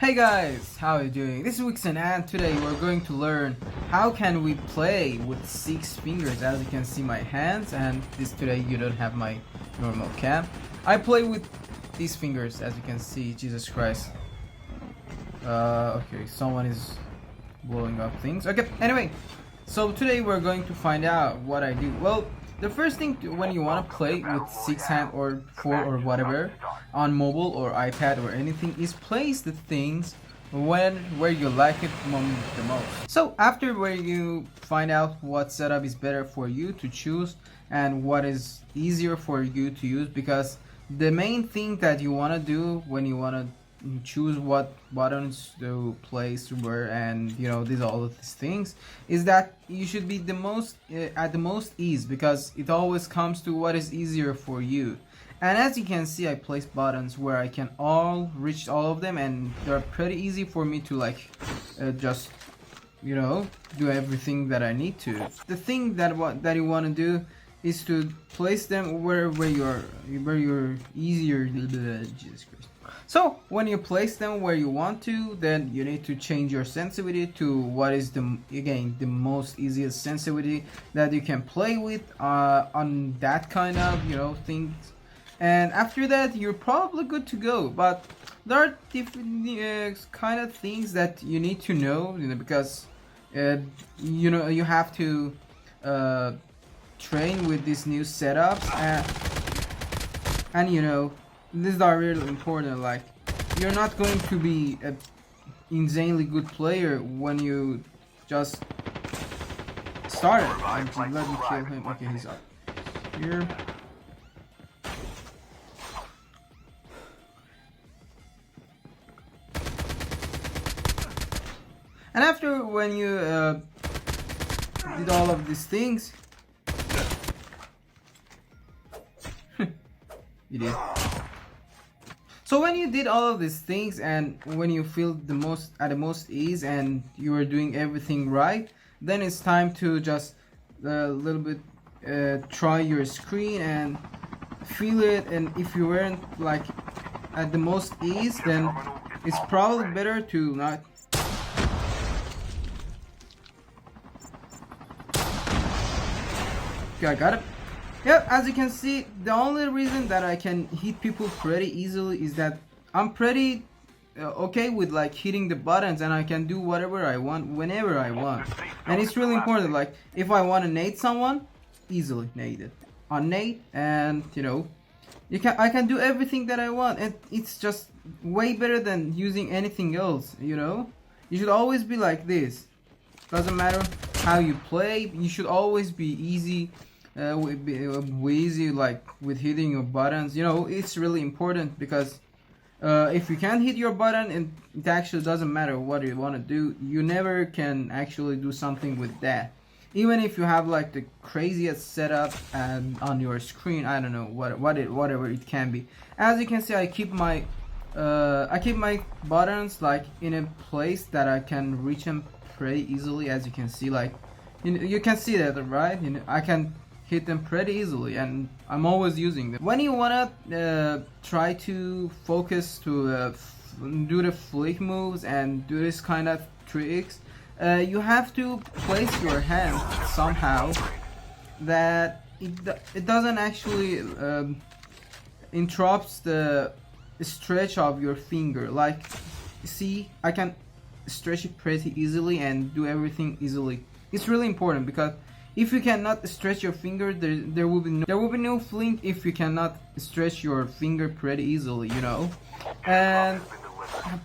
Hey guys, how are you doing? This is Wixen and today we're going to learn how can we play with 6 fingers. As you can see my hands, and this today you don't have my normal cam. I play with these fingers, as you can see. Jesus Christ. Okay, someone is blowing up things. Okay, anyway, so today we're going to find out what I do. Well, the first thing when you want to play with 6 hand or 4 or whatever on mobile or iPad or anything is place the things where you like it the most. So after where you find out what setup is better for you to choose and what is easier for you to use, because the main thing that you want to do when you want to choose what buttons to place where, and you know, these all of these things, is that you should be the most at the most ease, because it always comes to what is easier for you. And as you can see, I place buttons where I can reach all of them, and they're pretty easy for me to just, you know, do everything that I need to. The thing that you want to do is to place them where you're easier. Jesus Christ. So when you place them where you want to, then you need to change your sensitivity to what is the most easiest sensitivity that you can play with on that kind of, you know, things. And after that you're probably good to go. But there are different kind of things that you need to know, you know, because you know, you have to train with these new setups, and you know, these are really important. Like, you're not going to be an insanely good player when you just started. Let me kill him. Okay, he's up here. And after when you did all of these things, you did. So when you did all of these things, and when you feel at the most ease and you are doing everything right, then it's time to just a little bit try your screen and feel it. And if you weren't like at the most ease, then it's probably better to not. Okay, I got it. Yep, as you can see, the only reason that I can hit people pretty easily is that I'm pretty okay with like hitting the buttons, and I can do whatever I want whenever I want. And it's really important, like if I want to nade someone, easily nade it on nade, and you know, I can do everything that I want, and it's just way better than using anything else. You know, you should always be like this. Doesn't matter how you play, you should always be easy. Easy, like with hitting your buttons. You know, it's really important, because if you can't hit your button, and it actually doesn't matter what you want to do, you never can actually do something with that. Even if you have like the craziest setup and on your screen, I don't know whatever it can be. As you can see, I keep my buttons like in a place that I can reach them pretty easily. As you can see, like you can see that, right? You know, I can hit them pretty easily, and I'm always using them. When you wanna try to focus to do the flick moves and do this kind of tricks, you have to place your hand somehow that it doesn't actually interrupts the stretch of your finger. Like, see, I can stretch it pretty easily and do everything easily. It's really important, because if you cannot stretch your finger, there will be no flick if you cannot stretch your finger pretty easily, you know. And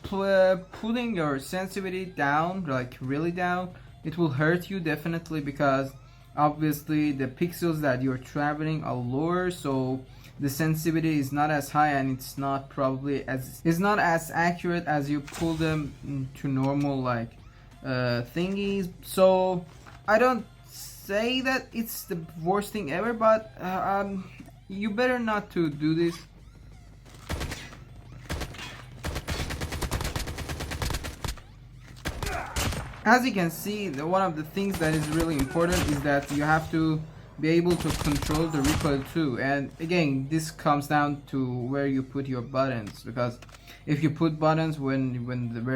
putting your sensitivity down, like really down, it will hurt you definitely, because obviously the pixels that you're traveling are lower, so the sensitivity is not as high, and it's not as accurate as you pull them to normal like thingies. So I don't say that it's the worst thing ever, but you better not to do this. As you can see, one of the things that is really important is that you have to be able to control the recoil too. And again, this comes down to where you put your buttons, because if you put buttons where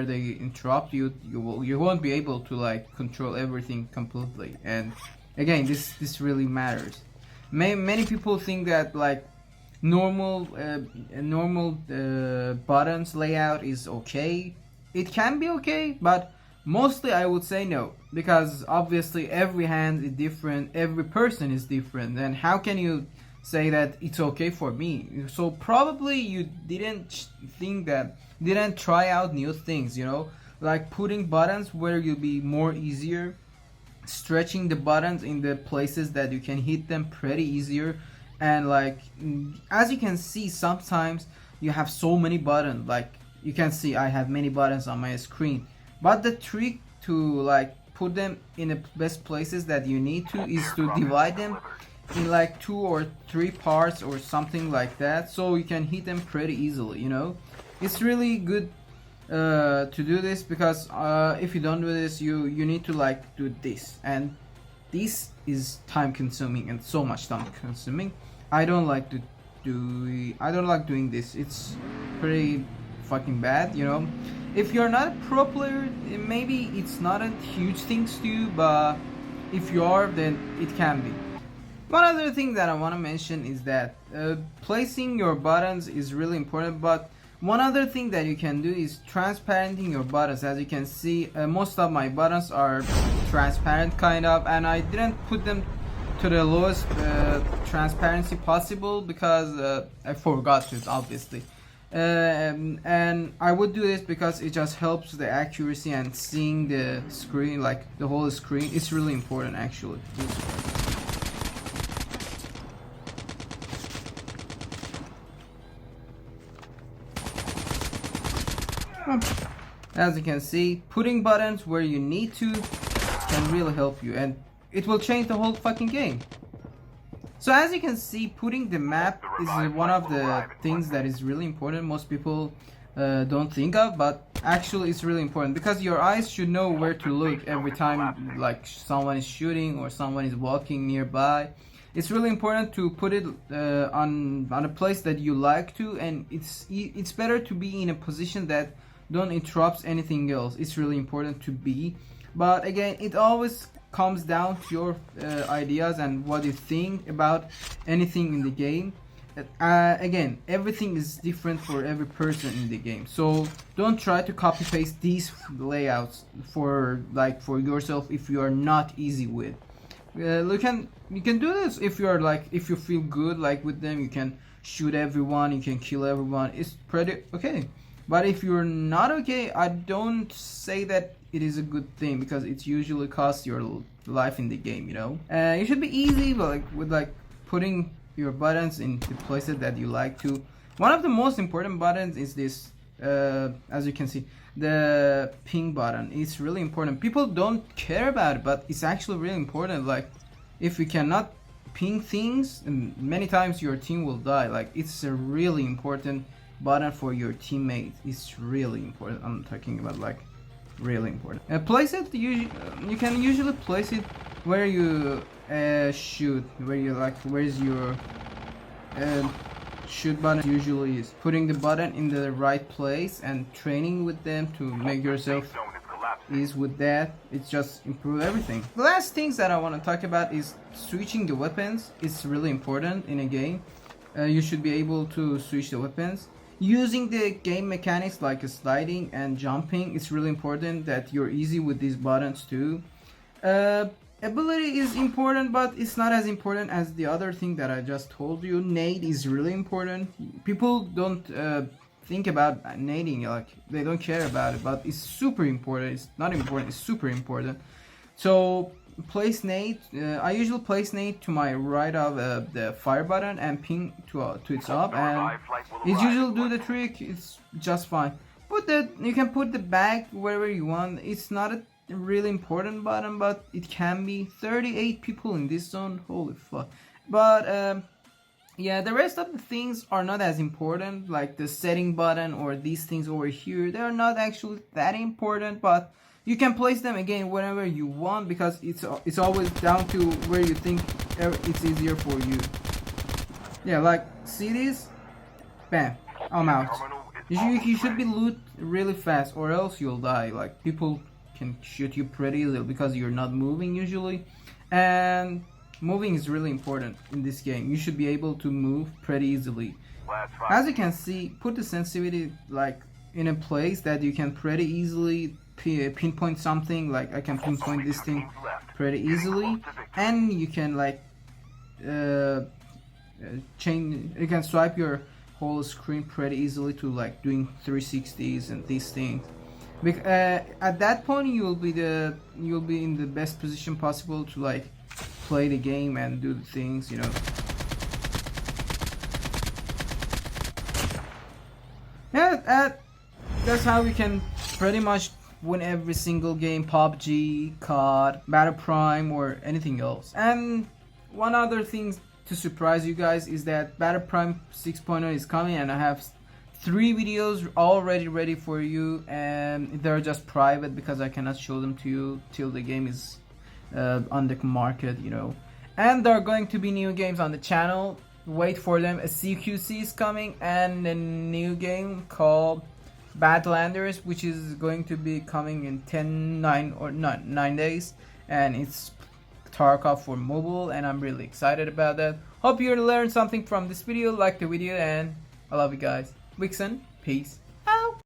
they interrupt you, you won't be able to like control everything completely. And again, this really matters. Many people think that like normal buttons layout is okay. It can be okay, but mostly I would say no, because obviously every hand is different, every person is different, and how can you say that it's okay for me? So probably you didn't try out new things, you know, like putting buttons where you'll be more easier, stretching the buttons in the places that you can hit them pretty easier. And like as you can see, sometimes you have so many buttons, like you can see I have many buttons on my screen, but the trick to like put them in the best places that you need to is to divide them in like 2 or 3 parts or something like that, so you can hit them pretty easily, you know. It's really good to do this, because if you don't do this, you need to like do this, and this is time consuming and so much time consuming. I don't like doing this. It's pretty fucking bad, you know. If you're not a pro player, maybe it's not a huge thing to do, but if you are, then it can be. One other thing that I want to mention is that placing your buttons is really important, but one other thing that you can do is transparenting your buttons. As you can see, most of my buttons are transparent kind of, and I didn't put them to the lowest transparency possible because I forgot to, obviously. And I would do this because it just helps the accuracy and seeing the screen, like the whole screen. It's really important actually. As you can see, putting buttons where you need to can really help you, and it will change the whole fucking game. So as you can see, putting the map is one of the things that is really important. Most people don't think of, but actually it's really important, because your eyes should know where to look every time like someone is shooting or someone is walking nearby. It's really important to put it on a place that you like to, and it's better to be in a position that don't interrupt anything else. It's really important to be, but again, it always comes down to your ideas and what you think about anything in the game. Again, everything is different for every person in the game, so don't try to copy paste these layouts for yourself if you are not easy with. You can do this if you are if you feel good with them. You can shoot everyone, you can kill everyone. It's pretty okay. But if you're not okay, I don't say that it is a good thing, because it usually costs your life in the game, you know. You should be easy, but with putting your buttons in the places that you like to. One of the most important buttons is this, as you can see, the ping button. It's really important. People don't care about it, but it's actually really important. Like, if you cannot ping things, and many times your team will die. It's a really important button for your teammates. It's really important. I'm talking about really important. Place it. You can usually place it where you shoot. Where's your shoot button usually is. Putting the button in the right place and training with them to make yourself ease with that. It's just improve everything. The last things that I want to talk about is switching the weapons. It's really important in a game. You should be able to switch the weapons. Using the game mechanics like sliding and jumping, it's really important that you're easy with these buttons too. Ability is important, but it's not as important as the other thing that I just told you. Nade is really important. People don't think about nading, they don't care about it, but it's super important. It's not important, it's super important. So place nade. I usually place nade to my right of the fire button and ping to its up, and it usually do the trick. It's just fine. You can put the bag wherever you want. It's not a really important button, but it can be. 38 people in this zone, holy fuck. But yeah, the rest of the things are not as important, like the setting button or these things over here. They're not actually that important, but you can place them again whenever you want, because it's always down to where you think it's easier for you. Yeah, see this? Bam, I'm out. You should be loot really fast, or else you'll die. Like, people can shoot you pretty easily because you're not moving usually, and moving is really important in this game. You should be able to move pretty easily. As you can see, put the sensitivity like in a place that you can pretty easily pinpoint something. Like, I can pinpoint this thing pretty easily, and you can like change. You can swipe your whole screen pretty easily to like doing 360s and these things. At that point, you'll be in the best position possible to like play the game and do the things, you know. Yeah, that's how we can pretty much win every single game, PUBG, COD, Battle Prime, or anything else. And one other thing to surprise you guys is that Battle Prime 6.0 is coming, and I have 3 videos already ready for you, and they're just private because I cannot show them to you till the game is on the market, you know. And there are going to be new games on the channel. Wait for them. A CQC is coming, and a new game called Badlanders, which is going to be coming in 9 days, and it's Tarkov for mobile, and I'm really excited about that. Hope you learned something from this video. Like the video, and I love you guys. Wixen, peace.